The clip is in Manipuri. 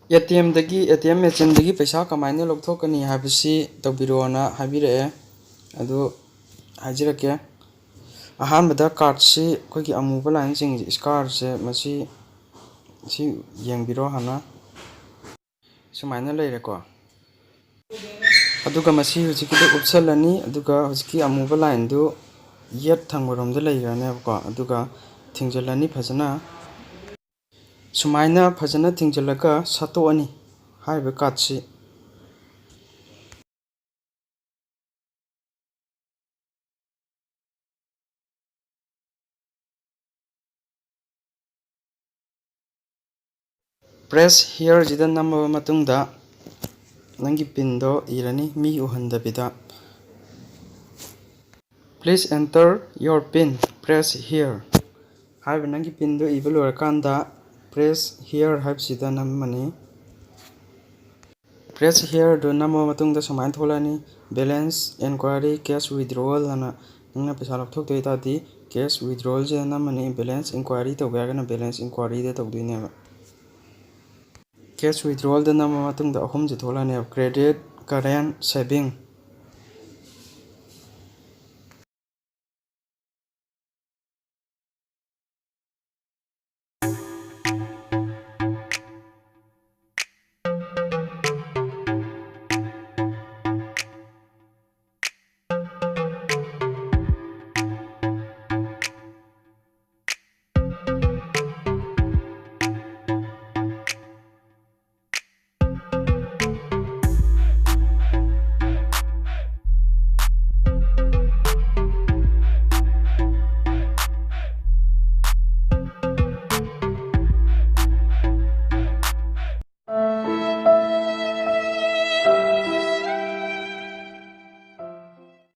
ATM machine पैसा कमायने लौथोकनी हाबिसि तौबिरोना हाबिरए अदु हाजिरके अहानबदा कार्ड से कोई अमूबा लाइन सिंग स्कार से मसी सी येंबिरो हाना सुमाइना लेरेको अदुगा मसी हुजिकिदो उपसलनी अदुगा हुजिकी अमूबा लाइन दु येट थंगरोमदे लेगनेबको अदुगा थिंजलनी फजना सुमाइना फजना थिंजलका सतोअनी हाइबे काटसी प्रेस हियर जिदा नंबर मतुंगदा नंगी पिन दो इरनी मी उहंदबिदा please enter your pin press here हाइबे नंगी पिन दो इबा लोरकांदा प्रेस हियर हाइबसिदा नममनी प्रेस हियर दो नंबर मतुंगदा समाइन थोलानी बैलेंस इंक्वायरी कैश विथड्रॉल हना नंगना पैसा लौथोकतोइतादि कैश विथड्रॉल जे नममनी बैलेंस इंक्वायरी तौगागना बैलेंस इंक्वायरी दे तौदोइनेबा कैश विथड्रॉल द नंबर मतुंगदा अहुम जे थोलाने क्रेडिट करेंट सेविंग